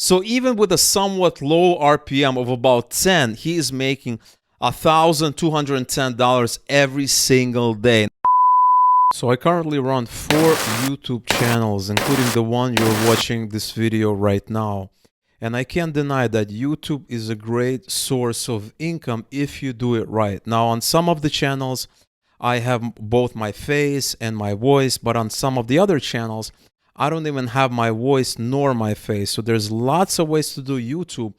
So even with a somewhat low RPM of about 10, he is making $1,210 every single day. So I currently run 4 YouTube channels, including the one you're watching this video right now. And I can't deny that YouTube is a great source of income if you do it right. Now, on some of the channels, I have both my face and my voice, but on some of the other channels, I don't even have my voice nor my face. So there's lots of ways to do YouTube.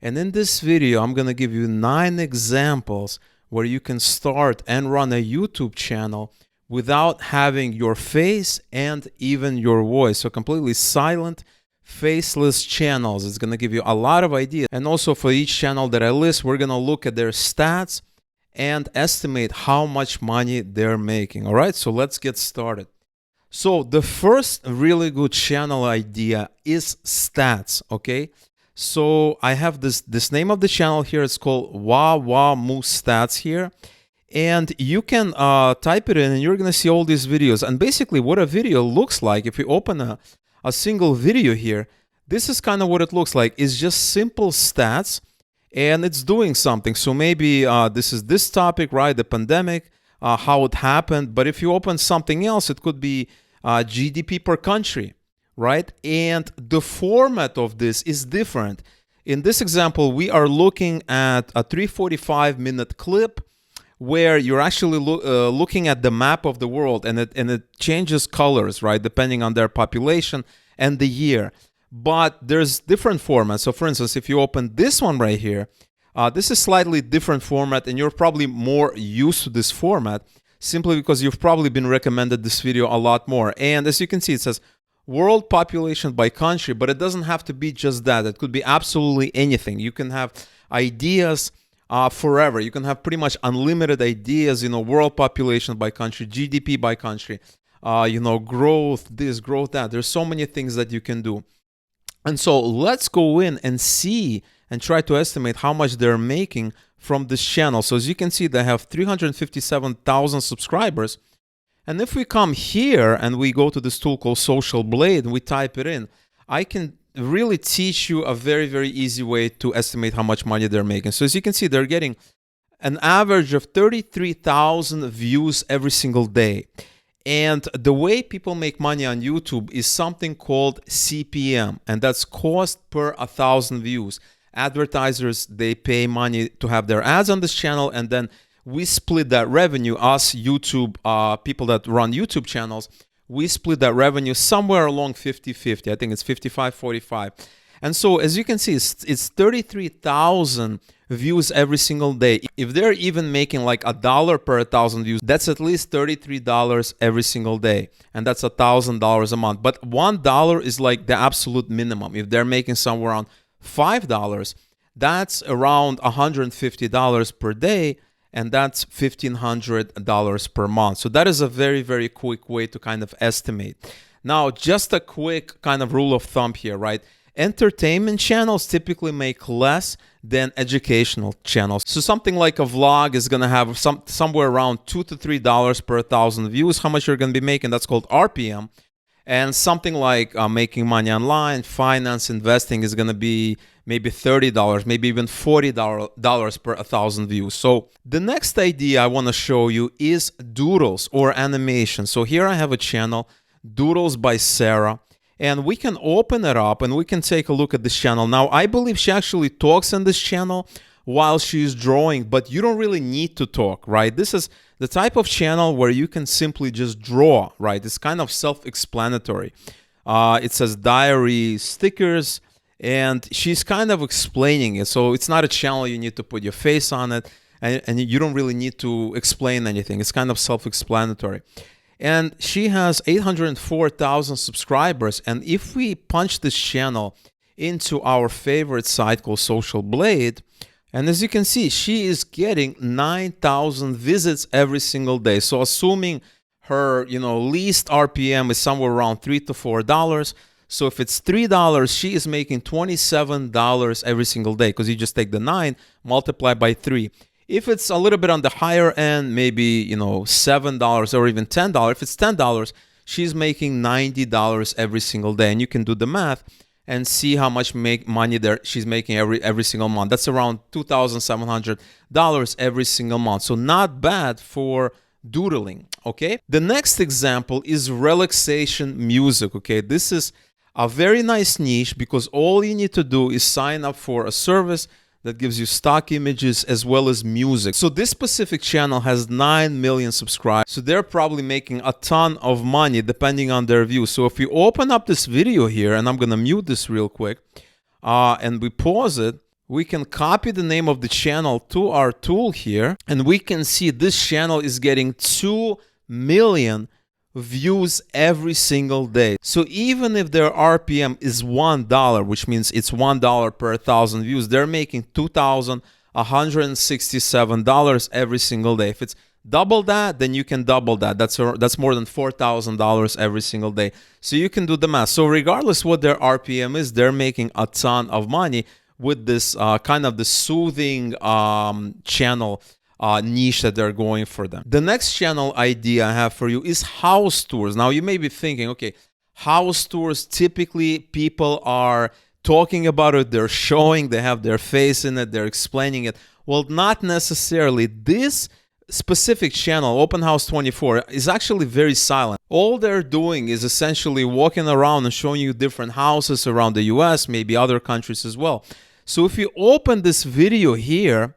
And in this video, I'm going to give you 9 examples where you can start and run a YouTube channel without having your face and even your voice. So completely silent, faceless channels. It's going to give you a lot of ideas. And also for each channel that I list, we're going to look at their stats and estimate how much money they're making. All right, so let's get started. So the first really good channel idea is stats, okay? So I have this name of the channel here. It's called Moose Stats here. And you can type it in and you're going to see all these videos. And basically what a video looks like, if you open a single video here, this is kind of what it looks like. It's just simple stats and it's doing something. So maybe this is this topic, right? The pandemic, how it happened. But if you open something else, it could be GDP per country, right? And the format of this is different. In this example, we are looking at a 345-minute clip where you're actually looking at the map of the world, and it changes colors, right, depending on their population and the year. But there's different formats. So for instance, if you open this one right here, this is slightly different format, and you're probably more used to this format simply because you've probably been recommended this video a lot more. And as you can see, it says world population by country, but it doesn't have to be just that. It could be absolutely anything. You can have ideas forever. You can have pretty much unlimited ideas, world population by country, GDP by country, growth, this, growth, that. There's so many things that you can do. And so let's go in and see and try to estimate how much they're making from this channel. So as you can see, they have 357,000 subscribers. And if we come here and we go to this tool called Social Blade and we type it in, I can really teach you a very, very easy way to estimate how much money they're making. So as you can see, they're getting an average of 33,000 views every single day. And the way people make money on YouTube is something called CPM, and that's cost per 1,000 views. Advertisers, they pay money to have their ads on this channel, and then we split that revenue. Us YouTube people that run YouTube channels, we split that revenue somewhere along 50-50. I think it's 55-45. And so as you can see, it's 33,000 views every single day. If they're even making like $1 per 1,000 views, that's at least $33 every single day. And that's $1,000 a month. But $1 is like the absolute minimum. If they're making somewhere around $5, that's around $150 per day. And that's $1,500 per month. So that is a very, very quick way to kind of estimate. Now, just a quick kind of rule of thumb here, right? Entertainment channels typically make less than educational channels. So something like a vlog is going to have somewhere around $2 to $3 per 1,000 views. How much you're going to be making, that's called RPM. And something like making money online, finance, investing is going to be maybe $30, maybe even $40 per 1,000 views. So the next idea I want to show you is Doodles or animation. So here I have a channel, Doodles by Sarah. And we can open it up and we can take a look at this channel. Now, I believe she actually talks on this channel while she's drawing, but you don't really need to talk, right? This is the type of channel where you can simply just draw, right? It's kind of self-explanatory. It says diary, stickers, and she's kind of explaining it. So it's not a channel you need to put your face on it, and you don't really need to explain anything. It's kind of self-explanatory. And she has 804,000 subscribers. And if we punch this channel into our favorite site called Social Blade, and as you can see, she is getting 9,000 visits every single day. So assuming her, least RPM is somewhere around $3 to $4. So if it's $3, she is making $27 every single day, because you just take the 9, multiply by 3. If it's a little bit on the higher end, maybe, $7 or even $10. If it's $10, she's making $90 every single day. And you can do the math. and see how much money she's making every single month. That's around $2,700 every single month. So not bad for doodling, okay? The next example is relaxation music, okay? This is a very nice niche because all you need to do is sign up for a service that gives you stock images as well as music. So this specific channel has 9 million subscribers. So they're probably making a ton of money depending on their views. So if we open up this video here, and I'm gonna mute this real quick, and we pause it, we can copy the name of the channel to our tool here, and we can see this channel is getting 2 million views every single day. So even if their RPM is $1, which means it's $1 per 1,000 views, they're making $2,167 every single day. If it's double that, then you can double that. That's more than $4,000 every single day. So you can do the math. So regardless what their RPM is, they're making a ton of money with this kind of the soothing channel niche that they're going for them. The next channel idea I have for you is house tours. Now you may be thinking, okay, house tours, typically people are talking about it, they're showing, they have their face in it, they're explaining it. Well, not necessarily. This specific channel, Open House 24, is actually very silent. All they're doing is essentially walking around and showing you different houses around the US, maybe other countries as well. So if you open this video here,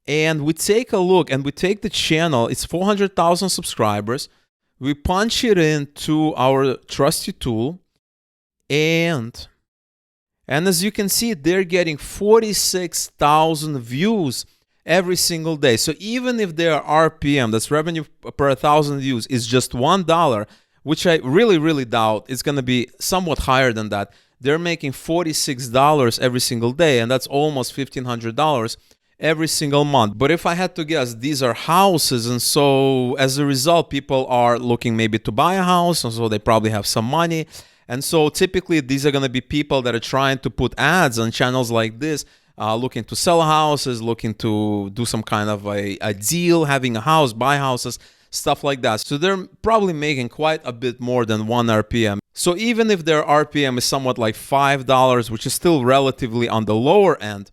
and we take a look and we take the channel, it's 400,000 subscribers. We punch it into our trusty tool. And as you can see, they're getting 46,000 views every single day. So even if their RPM, that's revenue per 1,000 views, is just $1, which I really doubt, it's going to be somewhat higher than that. They're making $46 every single day, and that's almost $1,500 every single month. But if I had to guess, these are houses, and so as a result, people are looking maybe to buy a house, and so they probably have some money. And so typically these are going to be people that are trying to put ads on channels like this, looking to sell houses, looking to do some kind of a deal, having a house, buy houses, stuff like that. So they're probably making quite a bit more than 1 RPM. So even if their RPM is somewhat like $5, which is still relatively on the lower end,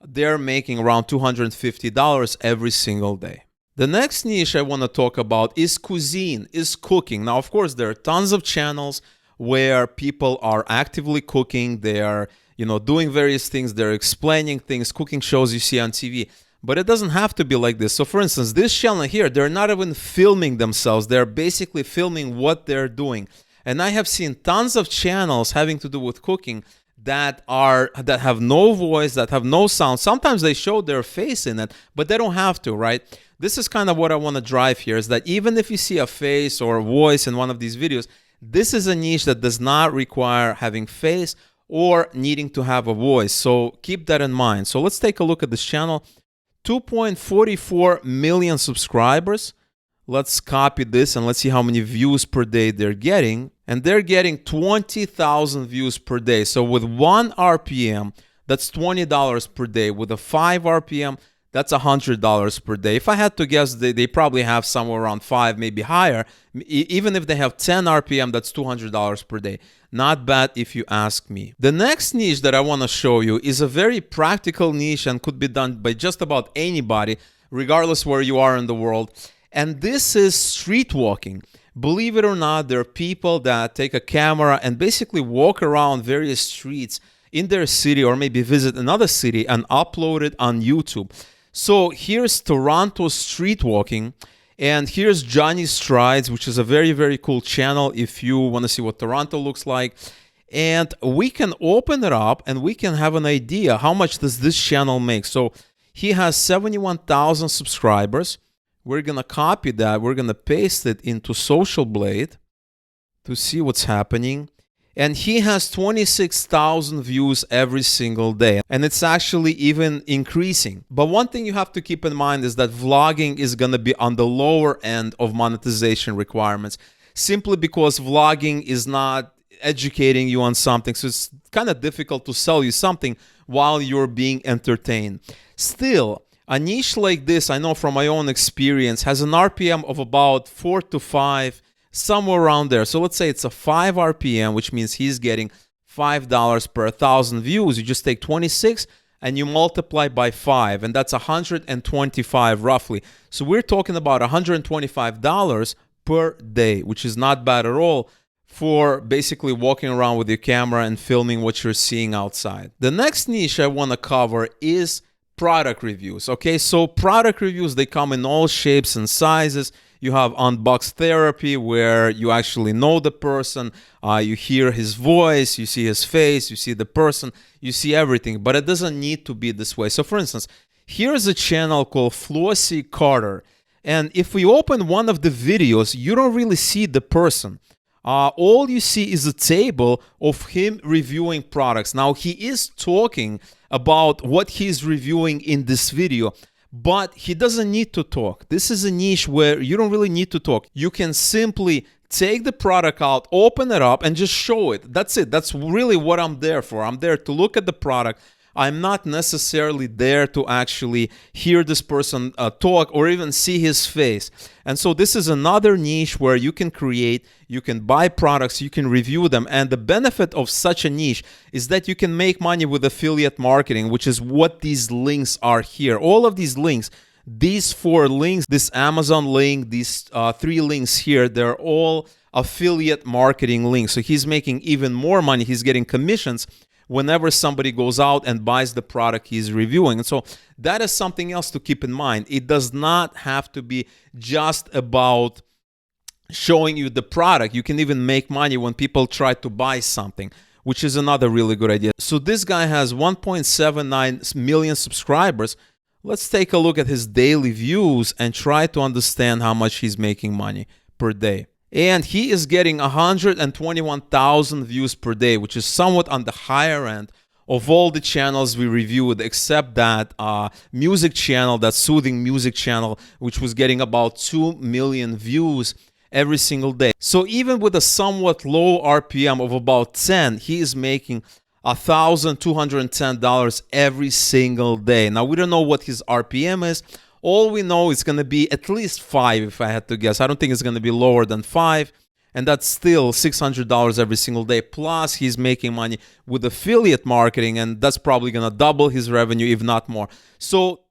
they're making around $250 every single day. The next niche I want to talk about is cuisine, is cooking. Now, of course, there are tons of channels where people are actively cooking. They are, doing various things. They're explaining things, cooking shows you see on TV. But it doesn't have to be like this. So for instance, this channel here, they're not even filming themselves. They're basically filming what they're doing. And I have seen tons of channels having to do with cooking that have no voice, that have no sound. Sometimes they show their face in it, but they don't have to, right? This is kind of what I want to drive here, is that even if you see a face or a voice in one of these videos, this is a niche that does not require having face or needing to have a voice. So keep that in mind. So let's take a look at this channel. 2.44 million subscribers. Let's copy this and let's see how many views per day they're getting. And they're getting 20,000 views per day. So with 1 RPM, that's $20 per day. With a 5 RPM, that's $100 per day. If I had to guess, they probably have somewhere around 5, maybe higher. Even if they have 10 RPM, that's $200 per day. Not bad if you ask me. The next niche that I want to show you is a very practical niche and could be done by just about anybody, regardless where you are in the world. And this is street walking. Believe it or not, there are people that take a camera and basically walk around various streets in their city or maybe visit another city and upload it on YouTube. So here's Toronto street walking, and here's Johnny Strides, which is a very cool channel if you want to see what Toronto looks like. And we can open it up and we can have an idea how much does this channel make. So he has 71,000 subscribers. We're going to copy that. We're going to paste it into Social Blade to see what's happening. And he has 26,000 views every single day. And it's actually even increasing. But one thing you have to keep in mind is that vlogging is going to be on the lower end of monetization requirements, simply because vlogging is not educating you on something. So it's kind of difficult to sell you something while you're being entertained. Still, a niche like this, I know from my own experience, has an RPM of about 4 to 5, somewhere around there. So let's say it's a 5 RPM, which means he's getting $5 per 1,000 views. You just take 26 and you multiply by 5, and that's 125 roughly. So we're talking about $125 per day, which is not bad at all for basically walking around with your camera and filming what you're seeing outside. The next niche I want to cover is product reviews. Okay, so product reviews, they come in all shapes and sizes. You have unbox therapy, where you actually know the person, you hear his voice, you see his face, you see the person, you see everything, but it doesn't need to be this way. So for instance, here's a channel called Flossie Carter, and if we open one of the videos, you don't really see the person. All you see is a table of him reviewing products. Now, he is talking about what he's reviewing in this video, but he doesn't need to talk. This is a niche where you don't really need to talk. You can simply take the product out, open it up, and just show it. That's it. That's really what I'm there for. I'm there to look at the product. I'm not necessarily there to actually hear this person talk or even see his face. And so this is another niche where you can create, you can buy products, you can review them. And the benefit of such a niche is that you can make money with affiliate marketing, which is what these links are here. All of these links, these 4 links, this Amazon link, these 3 links here, they're all affiliate marketing links. So he's making even more money. He's getting commissions whenever somebody goes out and buys the product he's reviewing. And so that is something else to keep in mind. It does not have to be just about showing you the product. You can even make money when people try to buy something, which is another really good idea. So this guy has 1.79 million subscribers. Let's take a look at his daily views and try to understand how much he's making money per day. And he is getting 121,000 views per day, which is somewhat on the higher end of all the channels we reviewed, except that music channel, that soothing music channel, which was getting about 2 million views every single day. So even with a somewhat low RPM of about 10, he is making $1,210 every single day. Now, we don't know what his RPM is. All we know is going to be at least 5, if I had to guess. I don't think it's going to be lower than 5. And that's still $600 every single day. Plus, he's making money with affiliate marketing, and that's probably going to double his revenue, if not more. So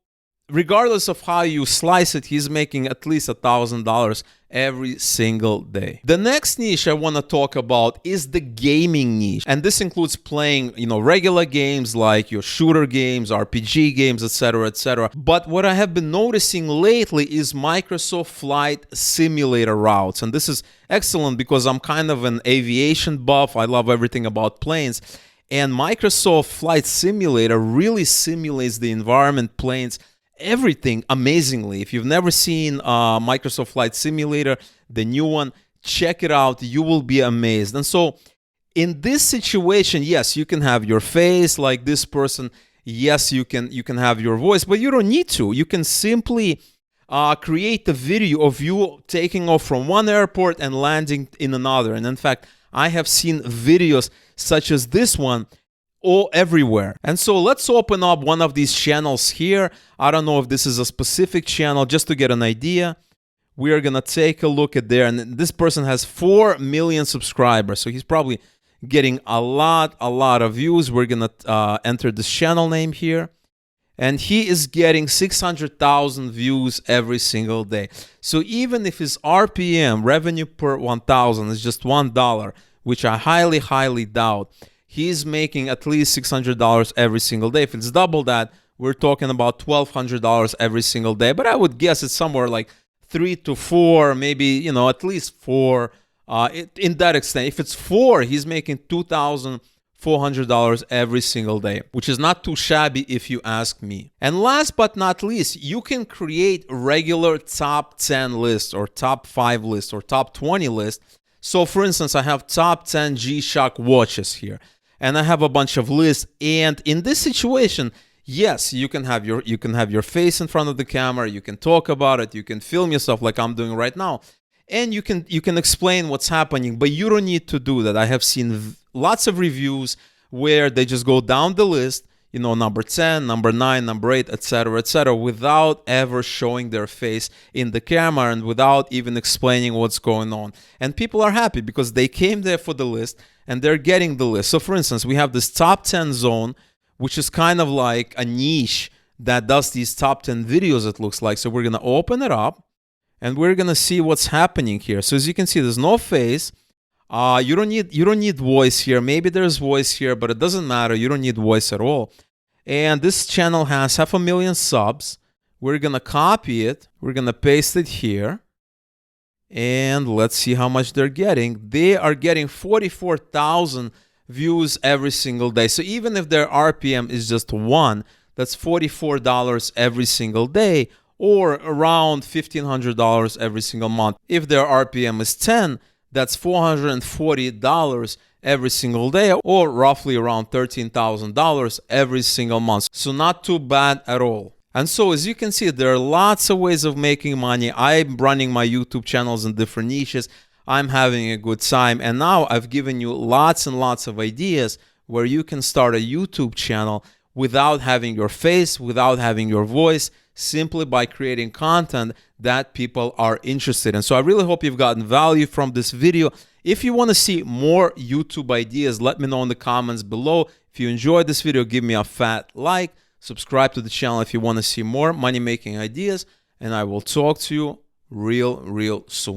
regardless of how you slice it, he's making at least $1,000 every single day. The next niche I want to talk about is the gaming niche. And this includes playing, regular games like your shooter games, RPG games, etc., etc. But what I have been noticing lately is Microsoft Flight Simulator routes. And this is excellent because I'm kind of an aviation buff. I love everything about planes. And Microsoft Flight Simulator really simulates the environment, planes, everything amazingly. If you've never seen Microsoft Flight Simulator, the new one, check it out. You will be amazed. And so in this situation, yes, you can have your face like this person. Yes, you can have your voice, but you don't need to. You can simply create a video of you taking off from one airport and landing in another. And in fact, I have seen videos such as this one all everywhere. And so let's open up one of these channels here. I don't know if this is a specific channel, just to get an idea. We are gonna take a look at there, and this person has 4 million subscribers, so he's probably getting a lot of views. We're gonna enter this channel name here, and he is getting 600,000 views every single day. So even if his RPM, revenue per 1,000, is just $1, which I highly doubt, he's making at least $600 every single day. If it's double that, we're talking about $1,200 every single day. But I would guess it's somewhere like 3 to 4, maybe, at least 4 in that extent. If it's 4, he's making $2,400 every single day, which is not too shabby if you ask me. And last but not least, you can create regular top 10 lists or top 5 lists or top 20 lists. So for instance, I have top 10 G-Shock watches here, and I have a bunch of lists. And in this situation, yes, you can have your face in front of the camera, you can talk about it, you can film yourself like I'm doing right now, and you can explain what's happening, but you don't need to do that. I have seen lots of reviews where they just go down the list, number 10, number 9, number 8, etc., without ever showing their face in the camera and without even explaining what's going on. And people are happy because they came there for the list and they're getting the list. So for instance, we have this top 10 zone, which is kind of like a niche that does these top 10 videos, it looks like. So we're going to open it up and we're going to see what's happening here. So as you can see, there's no face. You don't need voice here. Maybe there's voice here, but it doesn't matter. You don't need voice at all. And this channel has 500,000 subs. We're going to copy it. We're going to paste it here. And let's see how much they're getting. They are getting 44,000 views every single day. So even if their RPM is just 1, that's $44 every single day, or around $1,500 every single month. If their RPM is 10, that's $440 every single day, or roughly around $13,000 every single month. So not too bad at all. And so as you can see, there are lots of ways of making money. I'm running my YouTube channels in different niches. I'm having a good time. And now I've given you lots and lots of ideas where you can start a YouTube channel without having your face, without having your voice, simply by creating content that people are interested in. So I really hope you've gotten value from this video. If you want to see more YouTube ideas, let me know in the comments below. If you enjoyed this video, give me a fat like. Subscribe to the channel if you want to see more money-making ideas. And I will talk to you real soon.